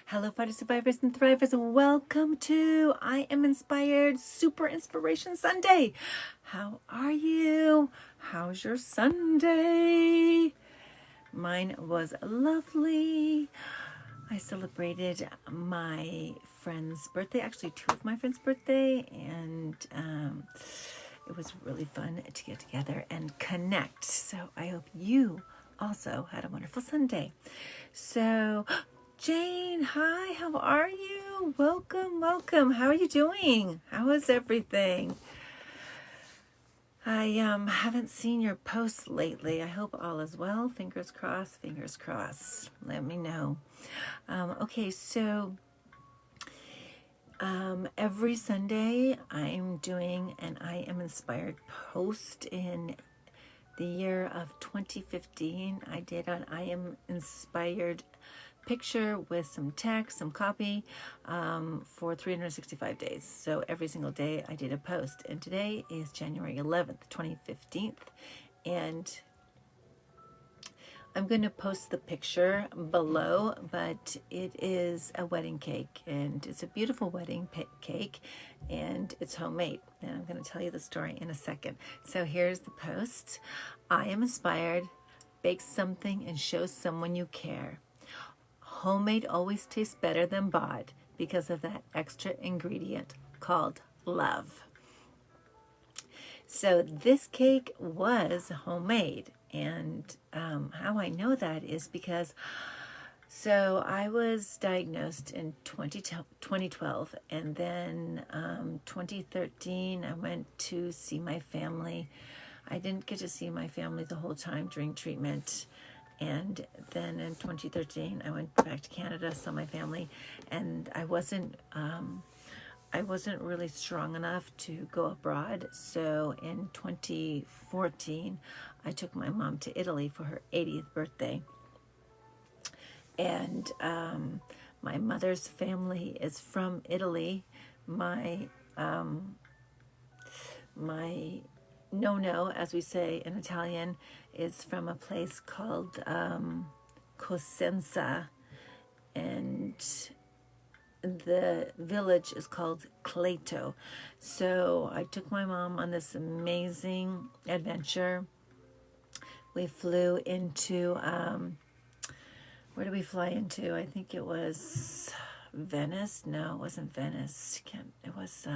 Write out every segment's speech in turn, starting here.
Hello, fighter survivors and thrivers. Welcome to I Am Inspired Super Inspiration Sunday. How are you? How's your Sunday? Mine was lovely. I celebrated my friend's birthday, actually two of my friends' birthday, and it was really fun to get together and connect. So I hope you also had a wonderful Sunday. So Jane, hi, how are you? Welcome. How are you doing? How is everything? I haven't seen your posts lately. I hope all is well. Fingers crossed, fingers crossed. Let me know. Okay, so every Sunday I'm doing an I Am Inspired post. In the year of 2015, I did an I Am Inspired picture with some text, some copy, for 365 days. So every single day I did a post. And today is January 11th, 2015. And I'm going to post the picture below, but it is a wedding cake, and it's a beautiful wedding cake, and it's homemade. And I'm going to tell you the story in a second. So here's the post. I am inspired. Bake something and show someone you care. Homemade always tastes better than bought because of that extra ingredient called love. So this cake was homemade, and how I know that is because I was diagnosed in 2012, and then 2013 I went to see my family. I didn't get to see my family the whole time during treatment. And then in 2013, I went back to Canada, saw my family, and I wasn't really strong enough to go abroad. So in 2014, I took my mom to Italy for her 80th birthday. And my mother's family is from Italy. My nonno, as we say in Italian, is from a place called Cosenza, and the village is called Cleto. So I took my mom on this amazing adventure. We flew into, where did we fly into? I think it was Venice. No, it wasn't Venice. It was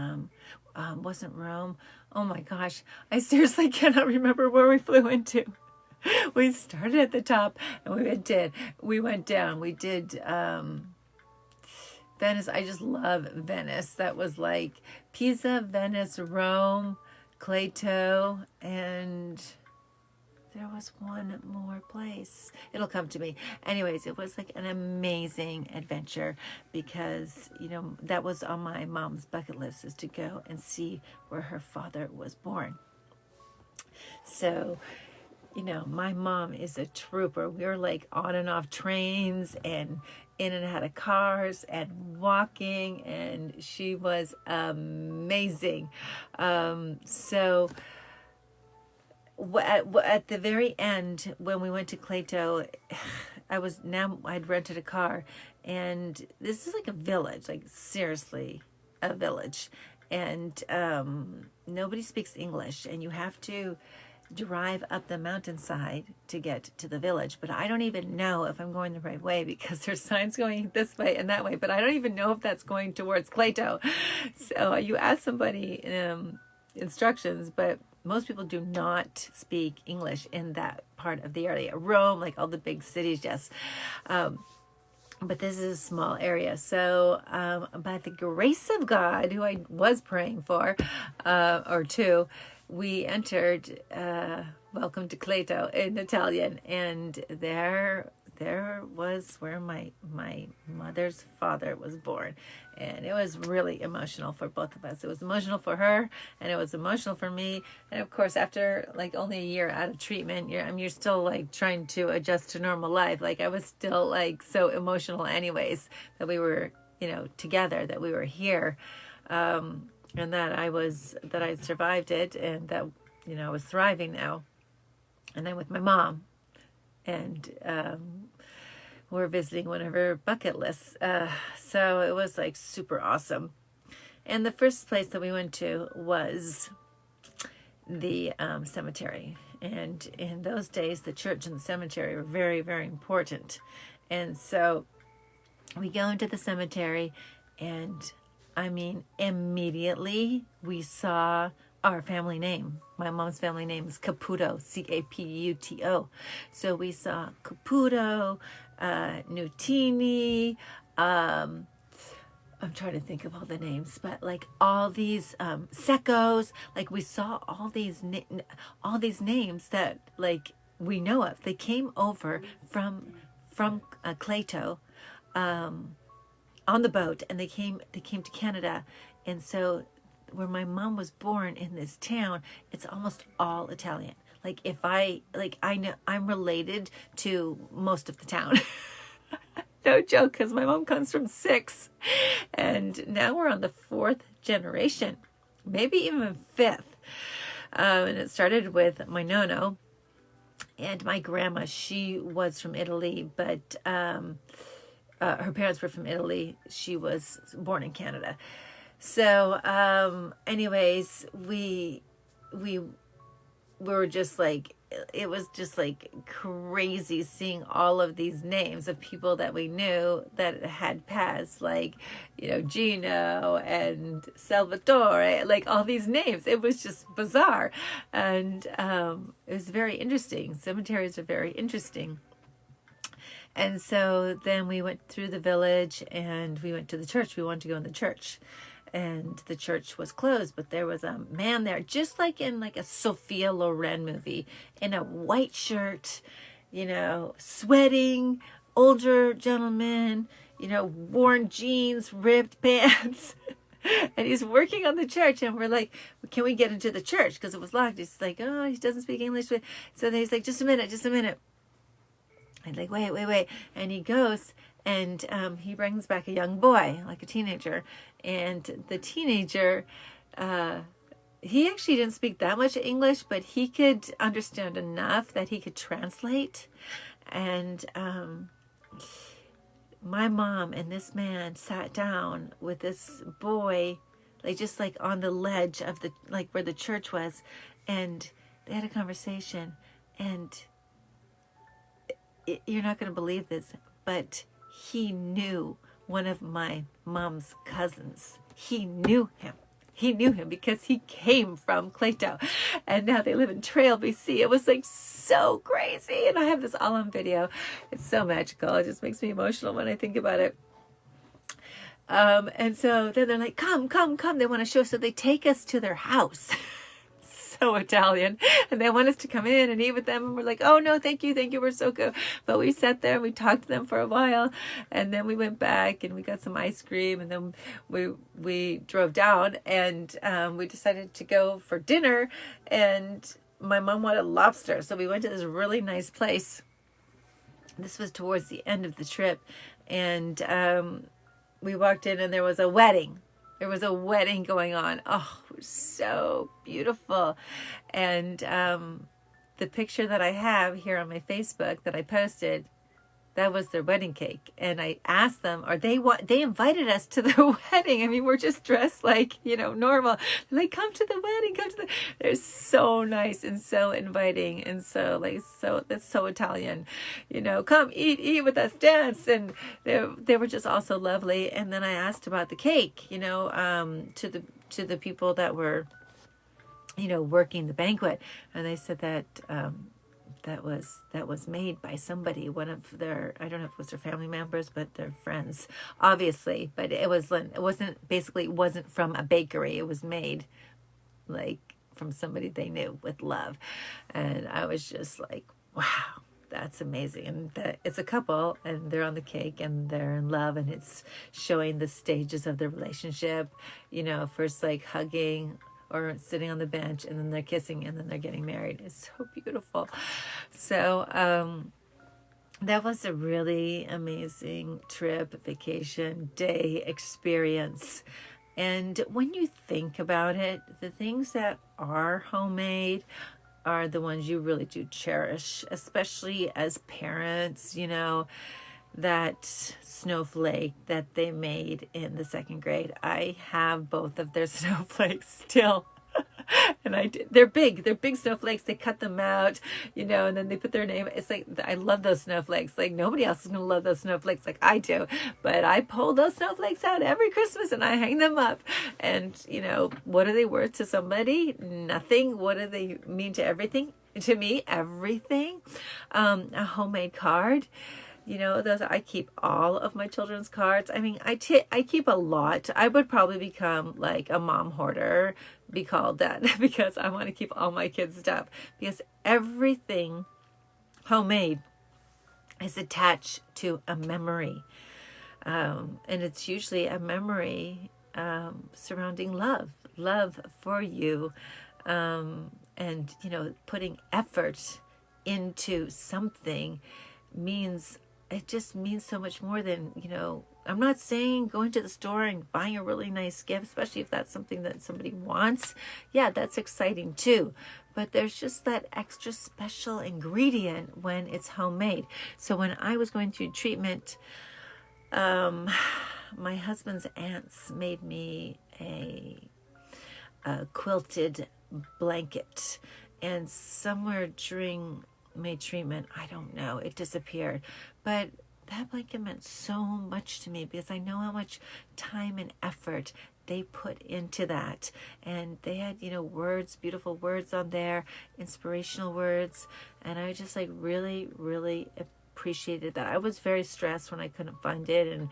wasn't Rome. Oh my gosh, I seriously cannot remember where we flew into. We started at the top and we went down. We did Venice. I just love Venice. That was like Pisa, Venice, Rome, Cleto, and there was one more place. It'll come to me. Anyways, it was like an amazing adventure because, that was on my mom's bucket list, is to go and see where her father was born. So, my mom is a trooper. We were like on and off trains and in and out of cars and walking, and she was amazing. So at the very end, when we went to Cleto, I'd rented a car, and this is like a village, like seriously a village, and nobody speaks English, and you have to drive up the mountainside to get to the village. But I don't even know if I'm going the right way because there's signs going this way and that way, but I don't even know if that's going towards Cleto. So you ask somebody instructions, but most people do not speak English in that part of the area. Rome, like all the big cities, yes. But this is a small area. So by the grace of God, who I was praying for, or to, we entered Welcome to Cleto in Italian, and there was where my mother's father was born. And it was really emotional for both of us. It was emotional for her, and it was emotional for me. And of course, after like only a year out of treatment, you're still like trying to adjust to normal life. Like I was still like so emotional anyways, that we were, together, that we were here. And that I survived it, and that, I was thriving now. And then with my mom, and were visiting one of her bucket lists. So it was like super awesome. And the first place that we went to was the cemetery. And in those days, the church and the cemetery were very, very important. And so we go into the cemetery, and I mean, immediately we saw our family name. My mom's family name is Caputo, Caputo. So we saw Caputo, Nutini, I'm trying to think of all the names, but like all these Secos, like we saw all these names that like we know of. They came over from Cleito on the boat, and they came to Canada. And so where my mom was born in this town, it's almost all Italian. Like if I know I'm related to most of the town. No joke, because my mom comes from 6. And now we're on the 4th generation, maybe even 5th. And it started with my nono and my grandma. She was from Italy, but her parents were from Italy. She was born in Canada. So anyways, we were just like, it was just like crazy seeing all of these names of people that we knew that had passed, like, you know, Gino and Salvatore, like all these names. It was just bizarre. And it was very interesting. Cemeteries are very interesting. And so then we went through the village and we went to the church. We wanted to go in the church. And the church was closed, but there was a man there, just like in like a Sophia Loren movie, in a white shirt, you know, sweating, older gentleman, you know, worn jeans, ripped pants. And he's working on the church, and we're like, can we get into the church? Because it was locked. He's like, oh, he doesn't speak English. So then he's like, just a minute. I'm like, wait. And he goes, and he brings back a young boy, like a teenager. And the teenager, he actually didn't speak that much English, but he could understand enough that he could translate. And my mom and this man sat down with this boy, like just like on the ledge of the, like where the church was. And they had a conversation. And you're not going to believe this, but he knew one of my mom's cousins. He knew him. He knew him because he came from Cleito, and now they live in Trail, BC. It was like so crazy. And I have this all on video. It's so magical. It just makes me emotional when I think about it. And so then they're like, come. They want to show us. So they take us to their house. So Italian, and they want us to come in and eat with them, and we're like, oh no, thank you, we're so good. But we sat there and we talked to them for a while, and then we went back and we got some ice cream, and then we drove down, and we decided to go for dinner, and my mom wanted lobster, so we went to this really nice place. This was towards the end of the trip, and we walked in, and there was a wedding. There was a wedding going on. Oh, it was so beautiful. And the picture that I have here on my Facebook that I posted, that was their wedding cake. And I asked them, they invited us to their wedding. I mean, we're just dressed like, you know, normal. They're like, come to the wedding, they're so nice and so inviting. And so that's so Italian, you know, come eat with us, dance. And they were just also lovely. And then I asked about the cake, you know, to the people that were, you know, working the banquet. And they said that, that was made by somebody, one of their, I don't know if it was their family members, but their friends, obviously. But it wasn't from a bakery. It was made like from somebody they knew with love. And I was just like, wow, that's amazing. And it's a couple, and they're on the cake, and they're in love, and it's showing the stages of the relationship, you know, first like hugging or sitting on the bench, and then they're kissing, and then they're getting married. It's so beautiful. So that was a really amazing trip, vacation, day experience. And when you think about it, the things that are homemade are the ones you really do cherish, especially as parents, you know. that snowflake that they made in the second grade. I have both of their snowflakes still. And they're big. They're big snowflakes. They cut them out, and then they put their name. It's like, I love those snowflakes. Like, nobody else is going to love those snowflakes like I do. But I pull those snowflakes out every Christmas and I hang them up. And, what are they worth to somebody? Nothing. What do they mean to everything? To me, everything. A homemade card. Those, I keep all of my children's cards. I mean, I keep a lot. I would probably become like a mom hoarder, be called that, because I want to keep all my kids' stuff, because everything homemade is attached to a memory. And it's usually a memory surrounding love for you. And, putting effort into something it just means so much more than, I'm not saying going to the store and buying a really nice gift, especially if that's something that somebody wants. Yeah, that's exciting too. But there's just that extra special ingredient when it's homemade. So when I was going through treatment, my husband's aunts made me a quilted blanket. And somewhere during my treatment, I don't know, it disappeared. But that blanket meant so much to me, because I know how much time and effort they put into that. And they had, words, beautiful words on there, inspirational words. And I just really, really appreciated that. I was very stressed when I couldn't find it. And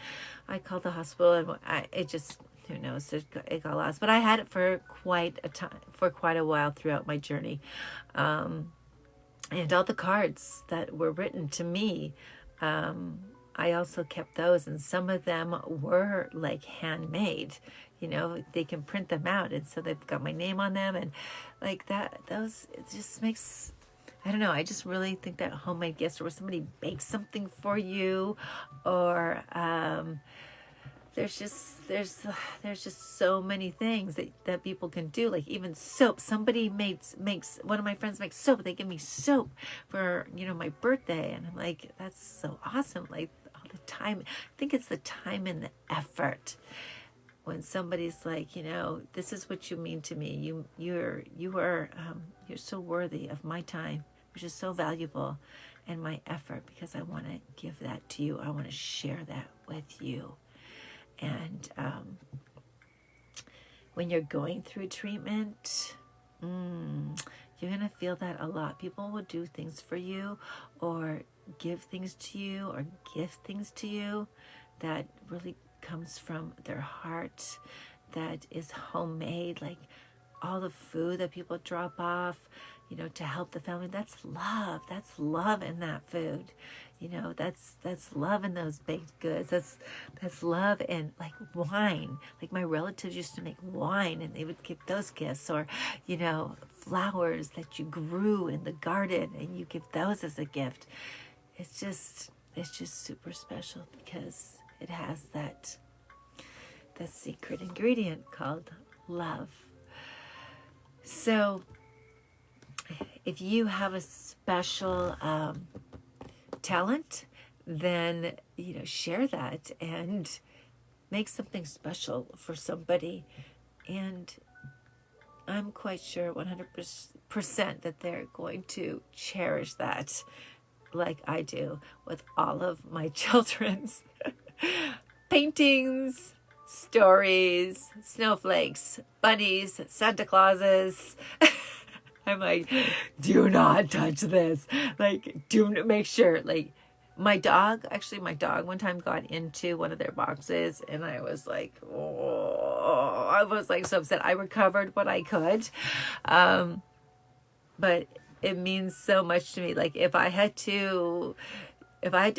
I called the hospital, and who knows, it got lost. But I had it for quite a while throughout my journey. And all the cards that were written to me, I also kept those, and some of them were like handmade. They can print them out, and so they've got my name on them, and like that. It just makes, I don't know. I just really think that homemade gifts, or where somebody bakes something for you, or there's just so many things that people can do. Like even soap. Somebody makes one of my friends makes soap. They give me soap for my birthday, and I'm like, that's so awesome. Like all the time. I think it's the time and the effort. When somebody's like, this is what you mean to me. You're so worthy of my time, which is so valuable, and my effort, because I want to give that to you. I want to share that with you. And when you're going through treatment, you're going to feel that a lot. People will do things for you, or give things to you, or gift things to you that really comes from their heart, that is homemade. Like all the food that people drop off, to help the family. That's love. That's love in that food. That's love in those baked goods. That's love in like wine. Like my relatives used to make wine, and they would give those gifts, or, flowers that you grew in the garden, and you give those as a gift. It's just super special, because it has that secret ingredient called love. So if you have a special talent, then share that and make something special for somebody. And I'm quite sure 100% that they're going to cherish that, like I do with all of my children's paintings, stories, snowflakes, bunnies, Santa Clauses. I'm like, do not touch this. Like, do make sure. Like, my dog one time got into one of their boxes, and I was like, oh, I was like so upset. I recovered what I could. But it means so much to me. Like, if I had to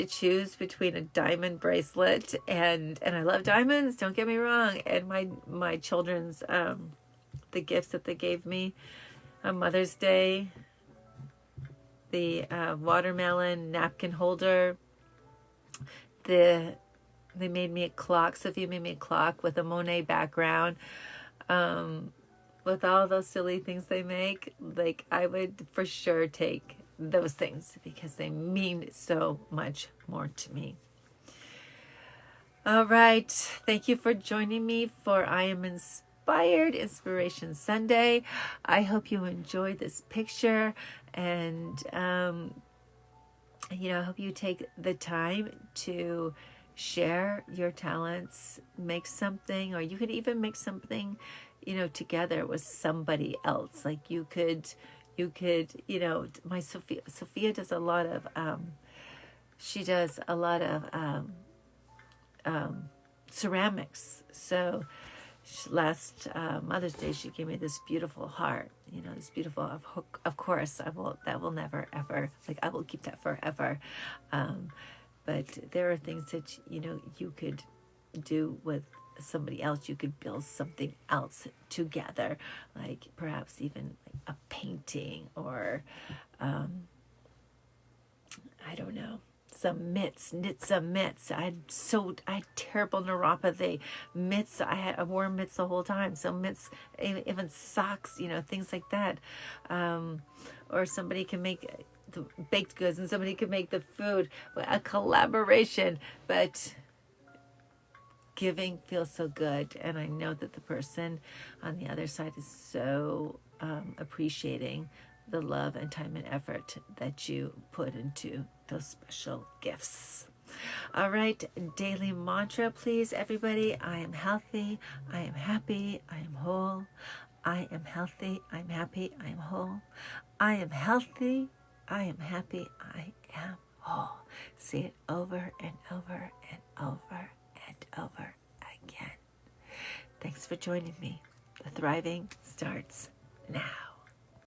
choose between a diamond bracelet and I love diamonds, don't get me wrong, and my children's the gifts that they gave me on Mother's Day, the watermelon napkin holder, they made me a clock. Sophia made me a clock with a Monet background. With all those silly things they make, like I would for sure take those things, because they mean so much more to me. All right. Thank you for joining me for I Am Inspired Inspiration Sunday. I hope you enjoyed this picture, and I hope you take the time to share your talents, make something, or you could even make something, together with somebody else. Like my Sophia does a lot of, she does a lot of ceramics. So last Mother's Day, she gave me this beautiful heart. This beautiful. Of course, that will never ever, like, I will keep that forever. But there are things that you could do with somebody else. You could build something else together, like perhaps even like a painting, or I don't know, some mitts, knit some mitts. I had terrible neuropathy. Mitts, I wore mitts the whole time. So mitts, even socks, things like that. Or somebody can make the baked goods and somebody can make the food. A collaboration, but giving feels so good, and I know that the person on the other side is so appreciating the love and time and effort that you put into those special gifts. All right, daily mantra, please, everybody. I am healthy, I am happy, I am whole. I am healthy, I'm happy, I am whole. I am healthy, I am happy, I am whole. Say it over and over and over and over again. Thanks for joining me. The thriving starts now.